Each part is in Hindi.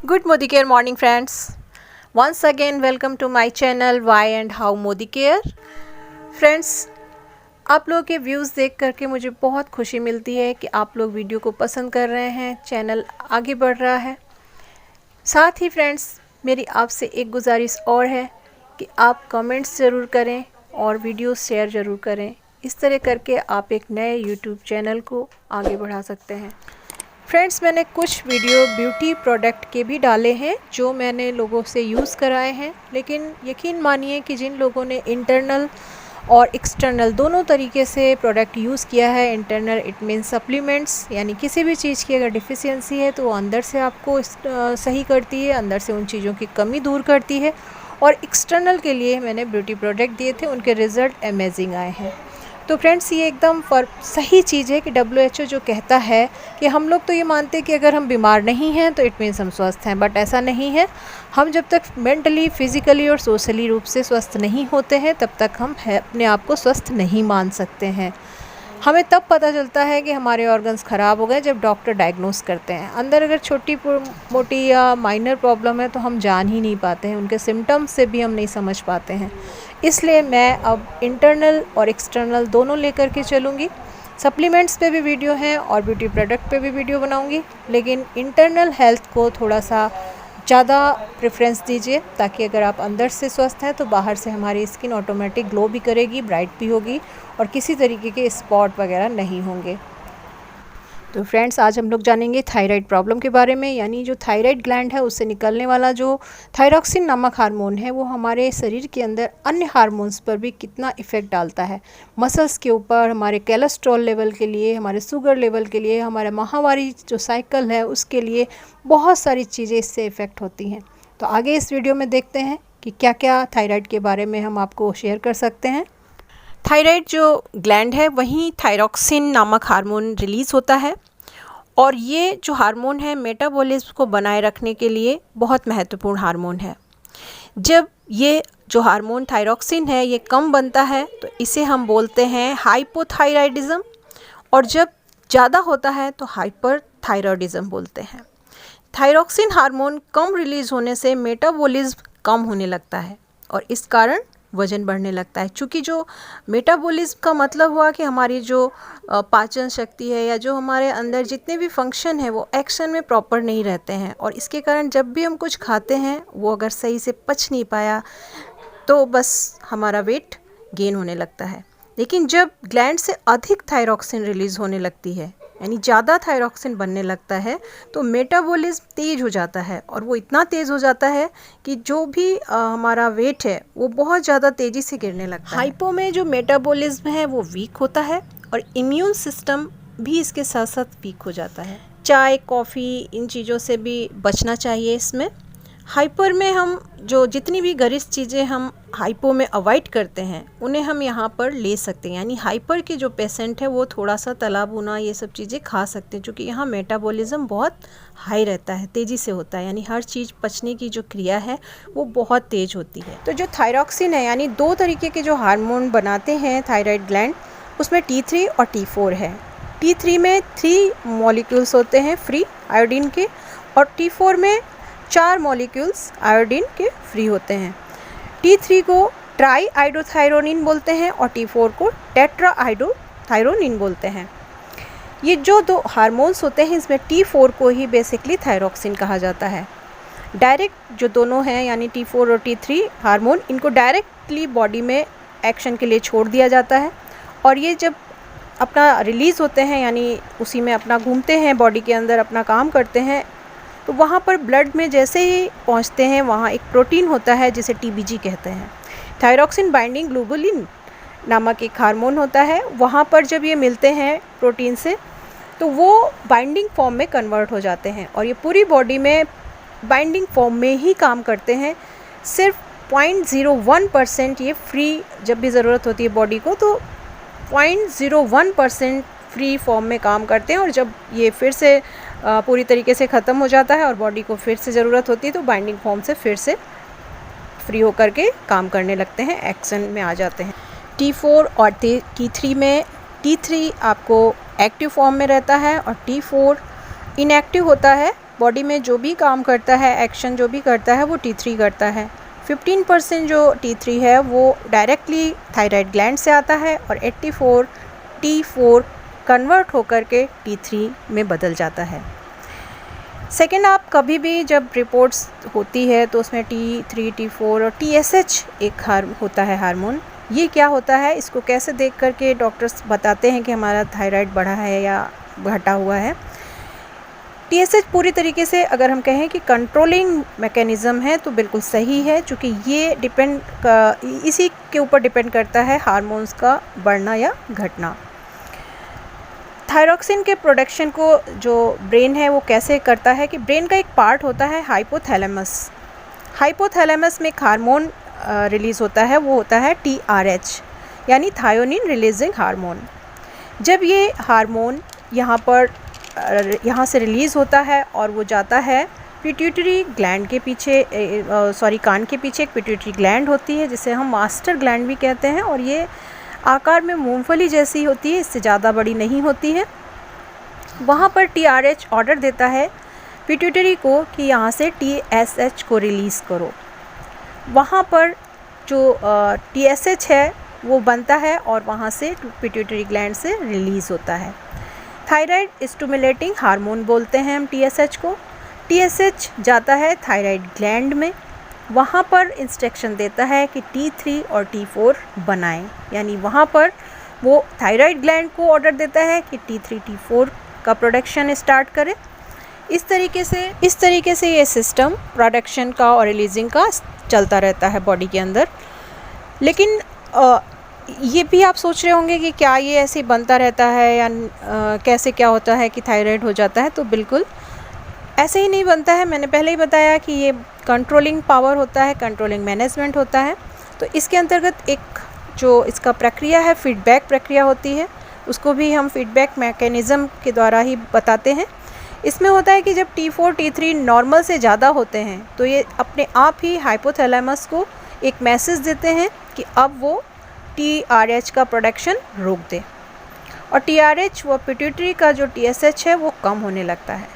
Good Modi Care morning friends. Once again welcome to my channel Why and How Modi Care. Friends, आप लोगों के व्यूज़ देख करके मुझे बहुत खुशी मिलती है कि आप लोग वीडियो को पसंद कर रहे हैं, चैनल आगे बढ़ रहा है। साथ ही फ्रेंड्स, मेरी आपसे एक गुजारिश और है कि आप कमेंट्स ज़रूर करें और वीडियो शेयर ज़रूर करें। इस तरह करके आप एक नए यूट्यूब चैनल को आगे बढ़ा सकते हैं। फ्रेंड्स, मैंने कुछ वीडियो ब्यूटी प्रोडक्ट के भी डाले हैं जो मैंने लोगों से यूज़ कराए हैं, लेकिन यकीन मानिए कि जिन लोगों ने इंटरनल और एक्सटर्नल दोनों तरीके से प्रोडक्ट यूज़ किया है, इंटरनल इट मीन सप्लीमेंट्स, यानी किसी भी चीज़ की अगर डिफिशियंसी है तो वो अंदर से आपको सही करती है, अंदर से उन चीज़ों की कमी दूर करती है। और एक्सटर्नल के लिए मैंने ब्यूटी प्रोडक्ट दिए थे, उनके रिज़ल्ट अमेजिंग आए हैं। तो फ्रेंड्स, ये एकदम सही चीज़ है कि WHO जो कहता है कि हम लोग तो ये मानते हैं कि अगर हम बीमार नहीं हैं तो इट मीन्स हम स्वस्थ हैं, बट ऐसा नहीं है। हम जब तक मेंटली, फिज़िकली और सोशली रूप से स्वस्थ नहीं होते हैं तब तक हम अपने आप को स्वस्थ नहीं मान सकते हैं। हमें तब पता चलता है कि हमारे ऑर्गन्स ख़राब हो गए जब डॉक्टर डायग्नोस करते हैं। अंदर अगर छोटी मोटी या माइनर प्रॉब्लम है तो हम जान ही नहीं पाते हैं, उनके सिम्टम्स से भी हम नहीं समझ पाते हैं। इसलिए मैं अब इंटरनल और एक्सटर्नल दोनों लेकर के चलूँगी। सप्लीमेंट्स पे भी वीडियो हैं और ब्यूटी प्रोडक्ट पे भी वीडियो बनाऊँगी, लेकिन इंटरनल हेल्थ को थोड़ा सा ज़्यादा प्रेफरेंस दीजिए, ताकि अगर आप अंदर से स्वस्थ हैं तो बाहर से हमारी स्किन ऑटोमेटिक ग्लो भी करेगी, ब्राइट भी होगी और किसी तरीके के स्पॉट वगैरह नहीं होंगे। तो फ्रेंड्स, आज हम लोग जानेंगे थायराइड प्रॉब्लम के बारे में, यानी जो थायराइड ग्लैंड है उससे निकलने वाला जो थायरॉक्सिन नामक हार्मोन है वो हमारे शरीर के अंदर अन्य हार्मोन्स पर भी कितना इफ़ेक्ट डालता है। मसल्स के ऊपर, हमारे कोलेस्ट्रॉल लेवल के लिए, हमारे शुगर लेवल के लिए, हमारे माहवारी जो साइकिल है उसके लिए बहुत सारी चीज़ें इससे इफ़ेक्ट होती हैं। तो आगे इस वीडियो में देखते हैं कि क्या क्या थायराइड के बारे में हम आपको शेयर कर सकते हैं। थायराइड जो ग्लैंड है वहीं थायरॉक्सिन नामक हार्मोन रिलीज़ होता है, और ये जो हार्मोन है मेटाबॉलिज्म को बनाए रखने के लिए बहुत महत्वपूर्ण हार्मोन है। जब ये जो हार्मोन थायरॉक्सिन है ये कम बनता है तो इसे हम बोलते हैं हाइपोथायराइडिज्म, और जब ज़्यादा होता है तो हाइपरथायरॉयडिज्म बोलते हैं। थायरॉक्सिन हार्मोन कम रिलीज़ होने से मेटाबॉलिज्म कम होने लगता है और इस कारण वज़न बढ़ने लगता है। चूँकि जो मेटाबॉलिज्म का मतलब हुआ कि हमारी जो पाचन शक्ति है या जो हमारे अंदर जितने भी फंक्शन है वो एक्शन में प्रॉपर नहीं रहते हैं, और इसके कारण जब भी हम कुछ खाते हैं वो अगर सही से पच नहीं पाया तो बस हमारा वेट गेन होने लगता है। लेकिन जब ग्लैंड से अधिक थायरॉक्सिन रिलीज़ होने लगती है, यानी ज़्यादा थायरॉक्सिन बनने लगता है, तो मेटाबॉलिज्म तेज़ हो जाता है, और वो इतना तेज़ हो जाता है कि जो भी हमारा वेट है वो बहुत ज़्यादा तेज़ी से गिरने लगता है। हाइपो में जो मेटाबॉलिज्म है वो वीक होता है और इम्यून सिस्टम भी इसके साथ साथ वीक हो जाता है। चाय, कॉफ़ी, इन चीज़ों से भी बचना चाहिए इसमें। हाइपर में हम जो जितनी भी गरिष्ठ चीज़ें हम हाइपो में अवॉइड करते हैं उन्हें हम यहाँ पर ले सकते हैं, यानी हाइपर के जो पेशेंट है वो थोड़ा सा तला भुना ये सब चीज़ें खा सकते हैं, क्योंकि यहाँ मेटाबॉलिज्म बहुत हाई रहता है, तेज़ी से होता है, यानी हर चीज़ पचने की जो क्रिया है वो बहुत तेज़ होती है। तो जो थायरॉक्सिन है, यानी दो तरीके के जो हार्मोन बनाते हैं थायराइड ग्लैंड, उसमें T3 और T4 है। T3 में 3 मॉलिक्यूल्स होते हैं फ्री आयोडीन के, और T4 में 4 मॉलिक्यूल्स आयोडीन के फ्री होते हैं। T3 को ट्राई आइडोथायरोनिन बोलते हैं और T4 को टेट्रा आइडोथायरोनिन बोलते हैं। ये जो दो हार्मोन्स होते हैं इसमें T4 को ही बेसिकली थायरॉक्सिन कहा जाता है। डायरेक्ट जो दोनों हैं यानी T4 और T3 हार्मोन, इनको डायरेक्टली बॉडी में एक्शन के लिए छोड़ दिया जाता है, और ये जब अपना रिलीज़ होते हैं यानी उसी में अपना घूमते हैं, बॉडी के अंदर अपना काम करते हैं, तो वहाँ पर ब्लड में जैसे ही पहुँचते हैं वहाँ एक प्रोटीन होता है जिसे TBG कहते हैं, थायरॉक्सिन बाइंडिंग ग्लोबुलिन नामक एक हार्मोन होता है। वहाँ पर जब ये मिलते हैं प्रोटीन से तो वो बाइंडिंग फॉर्म में कन्वर्ट हो जाते हैं, और ये पूरी बॉडी में बाइंडिंग फॉर्म में ही काम करते हैं। सिर्फ 0.01% ये फ्री जब भी ज़रूरत होती है बॉडी को, तो 0.01% फ्री फॉर्म में काम करते हैं, और जब ये फिर से पूरी तरीके से ख़त्म हो जाता है और बॉडी को फिर से ज़रूरत होती है तो बाइंडिंग फॉर्म से फिर से फ्री होकर के काम करने लगते हैं, एक्शन में आ जाते हैं। T4 और T3 में T3 आपको एक्टिव फॉर्म में रहता है और T4 इनएक्टिव होता है, बॉडी में जो भी काम करता है, एक्शन जो भी करता है वो T3 करता है। 15% जो T3 है वो डायरेक्टली थायराइड ग्लैंड से आता है और 84 T4 कन्वर्ट होकर के T3 में बदल जाता है। सेकेंड, आप कभी भी जब रिपोर्ट्स होती है तो उसमें T3, T4 और TSH एक होता है हार्मोन। ये क्या होता है, इसको कैसे देख कर के डॉक्टर्स बताते हैं कि हमारा थायराइड बढ़ा है या घटा हुआ है। TSH पूरी तरीके से अगर हम कहें कि कंट्रोलिंग मैकेनिज़्म है तो बिल्कुल सही है, क्योंकि ये इसी के ऊपर डिपेंड करता है हार्मोन्स का बढ़ना या घटना। थायरॉक्सिन के प्रोडक्शन को जो ब्रेन है वो कैसे करता है कि ब्रेन का एक पार्ट होता है हाइपोथैलेमस। हाइपोथैलेमस में एक हार्मोन रिलीज़ होता है, वो होता है TRH यानी थायोनिन रिलीजिंग हार्मोन। जब ये हार्मोन यहाँ से रिलीज़ होता है और वो जाता है पिट्यूटरी ग्लैंड के पीछे, कान के पीछे एक पिट्यूटरी ग्लैंड होती है जिसे हम मास्टर ग्लैंड भी कहते हैं, और ये आकार में मूंगफली जैसी होती है, इससे ज़्यादा बड़ी नहीं होती है। वहाँ पर TRH ऑर्डर देता है पिट्यूटरी को कि यहाँ से TSH को रिलीज़ करो। वहाँ पर जो TSH है वो बनता है और वहाँ से पिट्यूटरी ग्लैंड से रिलीज़ होता है। थायराइड स्टिमुलेटिंग हार्मोन बोलते हैं हम TSH को। TSH जाता है थायराइड ग्लैंड में, वहाँ पर इंस्ट्रक्शन देता है कि T3 और T4 बनाएं, यानी वहाँ पर वो थायराइड ग्लैंड को ऑर्डर देता है कि T3, T4 का प्रोडक्शन स्टार्ट करे। इस तरीके से ये सिस्टम प्रोडक्शन का और रिलीजिंग का चलता रहता है बॉडी के अंदर। लेकिन ये भी आप सोच रहे होंगे कि क्या ये ऐसे बनता रहता है या कैसे क्या होता है कि थायराइड हो जाता है, तो बिल्कुल ऐसे ही नहीं बनता है। मैंने पहले ही बताया कि ये कंट्रोलिंग पावर होता है, कंट्रोलिंग मैनेजमेंट होता है। तो इसके अंतर्गत एक जो इसका प्रक्रिया है, फीडबैक प्रक्रिया होती है, उसको भी हम फीडबैक मैकेनिज़्म के द्वारा ही बताते हैं। इसमें होता है कि जब T4, T3 नॉर्मल से ज़्यादा होते हैं तो ये अपने आप ही हाइपोथैलेमस को एक मैसेज देते हैं कि अब वो TRH का प्रोडक्शन रोक दे, और TRH व पिट्यूटरी का जो TSH है वो कम होने लगता है।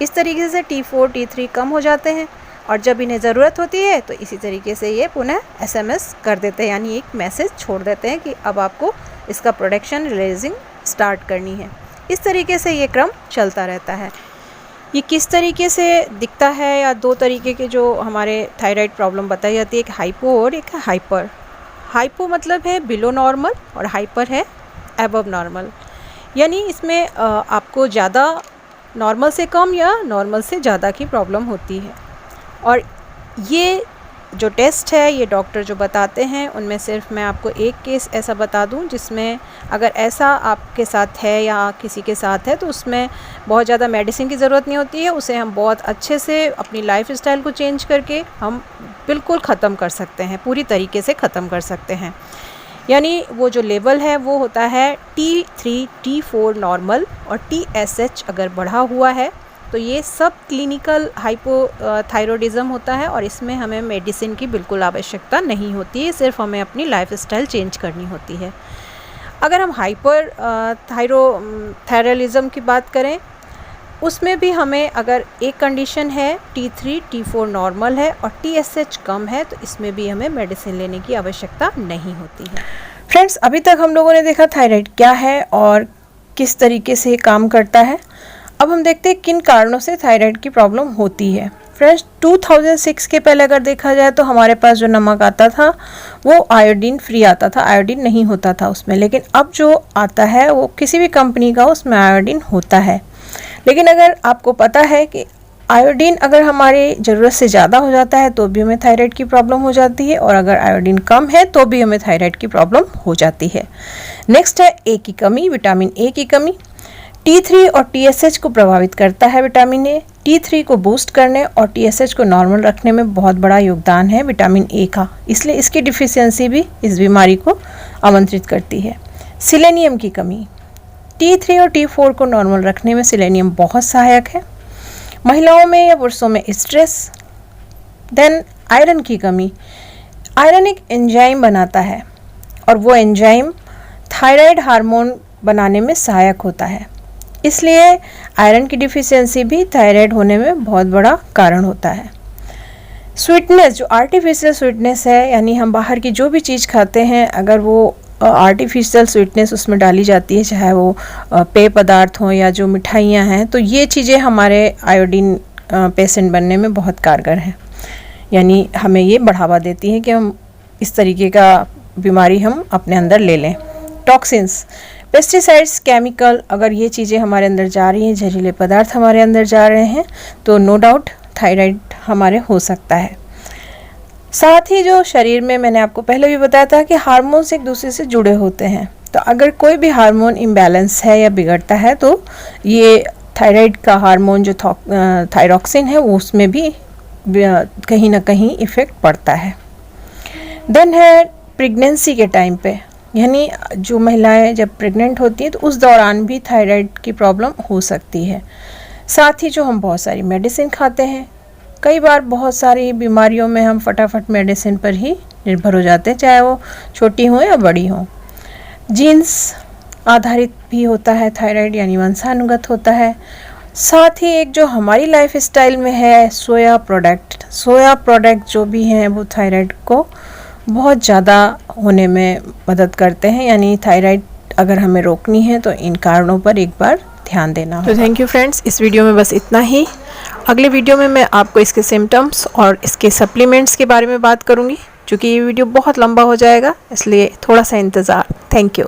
इस तरीके से T4, T3 कम हो जाते हैं, और जब इन्हें ज़रूरत होती है तो इसी तरीके से ये पुनः SMS कर देते हैं, यानी एक मैसेज छोड़ देते हैं कि अब आपको इसका प्रोडक्शन रिलीजिंग स्टार्ट करनी है। इस तरीके से ये क्रम चलता रहता है। ये किस तरीके से दिखता है, या दो तरीके के जो हमारे थायराइड प्रॉब्लम बताई जाती है, एक हाइपो और एक हाइपर। हाइपो मतलब है बिलो नॉर्मल और हाइपर है एबव नॉर्मल, यानी इसमें आपको ज़्यादा नॉर्मल से कम या नॉर्मल से ज़्यादा की प्रॉब्लम होती है। और ये जो टेस्ट है ये डॉक्टर जो बताते हैं उनमें सिर्फ मैं आपको एक केस ऐसा बता दूं जिसमें अगर ऐसा आपके साथ है या किसी के साथ है तो उसमें बहुत ज़्यादा मेडिसिन की ज़रूरत नहीं होती है, उसे हम बहुत अच्छे से अपनी लाइफ स्टाइल को चेंज करके हम बिल्कुल ख़त्म कर सकते हैं, पूरी तरीके से ख़त्म कर सकते हैं। यानी वो जो लेवल है वो होता है T3, T4 नॉर्मल, और TSH अगर बढ़ा हुआ है तो ये सब क्लिनिकल हाइपोथायरॉयडिज्म होता है, और इसमें हमें मेडिसिन की बिल्कुल आवश्यकता नहीं होती है, सिर्फ हमें अपनी लाइफ स्टाइल चेंज करनी होती है। अगर हम हाइपर थायरॉयडिज्म की बात करें, उसमें भी हमें अगर एक कंडीशन है T3, T4 नॉर्मल है और TSH कम है तो इसमें भी हमें मेडिसिन लेने की आवश्यकता नहीं होती है। फ्रेंड्स, अभी तक हम लोगों ने देखा थायराइड क्या है और किस तरीके से काम करता है। अब हम देखते हैं किन कारणों से थायराइड की प्रॉब्लम होती है। फ्रेंड्स, 2006 के पहले अगर देखा जाए तो हमारे पास जो नमक आता था वो आयोडीन फ्री आता था, आयोडीन नहीं होता था उसमें। लेकिन अब जो आता है वो किसी भी कंपनी का, उसमें आयोडीन होता है। लेकिन अगर आपको पता है कि आयोडीन अगर हमारी ज़रूरत से ज़्यादा हो जाता है तो भी हमें थायराइड की प्रॉब्लम हो जाती है, और अगर आयोडीन कम है तो भी हमें थायराइड की प्रॉब्लम हो जाती है। नेक्स्ट है ए की कमी, विटामिन ए की कमी। T3 और TSH को प्रभावित करता है विटामिन ए। T3 को बूस्ट करने और TSH को नॉर्मल रखने में बहुत बड़ा योगदान है विटामिन ए का, इसलिए इसकी डिफिशियंसी भी इस बीमारी को आमंत्रित करती है। सिलेनियम की कमी, T3 और T4 को नॉर्मल रखने में सिलेनियम बहुत सहायक है। महिलाओं में या पुरुषों में स्ट्रेस। देन आयरन की कमी, आयरन एक एंजाइम बनाता है और वो एंजाइम थायराइड हार्मोन बनाने में सहायक होता है। इसलिए आयरन की डिफिशियंसी भी थायराइड होने में बहुत बड़ा कारण होता है। स्वीटनेस, जो आर्टिफिशियल स्वीटनेस है, यानी हम बाहर की जो भी चीज़ खाते हैं अगर वो आर्टिफिशियल स्वीटनेस उसमें डाली जाती है, चाहे वो पेय पदार्थ हों या जो मिठाइयाँ हैं, तो ये चीज़ें हमारे आयोडीन पेशेंट बनने में बहुत कारगर हैं। यानी हमें ये बढ़ावा देती है कि हम इस तरीके का बीमारी हम अपने अंदर ले लें। टॉक्सिन्स, पेस्टिसाइड्स, केमिकल, अगर ये चीज़ें हमारे अंदर जा रही हैं, जहरीले पदार्थ हमारे अंदर जा रहे हैं, तो नो डाउट थायराइड हमारे हो सकता है। साथ ही जो शरीर में, मैंने आपको पहले भी बताया था कि हार्मोन्स एक दूसरे से जुड़े होते हैं, तो अगर कोई भी हार्मोन इम्बैलेंस है या बिगड़ता है तो ये थायराइड का हार्मोन जो थायरॉक्सिन है वो उसमें भी कहीं ना कहीं इफ़ेक्ट पड़ता है। देन है प्रेगनेंसी के टाइम पे, यानी जो महिलाएं जब प्रेग्नेंट होती हैं तो उस दौरान भी थायराइड की प्रॉब्लम हो सकती है। साथ ही जो हम बहुत सारी मेडिसिन खाते हैं, कई बार बहुत सारी बीमारियों में हम फटाफट मेडिसिन पर ही निर्भर हो जाते हैं, चाहे वो छोटी हो या बड़ी हो। जीन्स आधारित भी होता है थायराइड, यानी वंशानुगत होता है। साथ ही एक जो हमारी लाइफ स्टाइल में है सोया प्रोडक्ट जो भी हैं वो थायराइड को बहुत ज़्यादा होने में मदद करते हैं, यानी थायराइड अगर हमें रोकनी है तो इन कारणों पर एक बार ध्यान देना होगा। तो थैंक यू फ्रेंड्स, इस वीडियो में बस इतना ही। अगले वीडियो में मैं आपको इसके सिम्टम्स और इसके सप्लीमेंट्स के बारे में बात करूँगी, क्योंकि ये वीडियो बहुत लंबा हो जाएगा, इसलिए थोड़ा सा इंतज़ार। Thank you.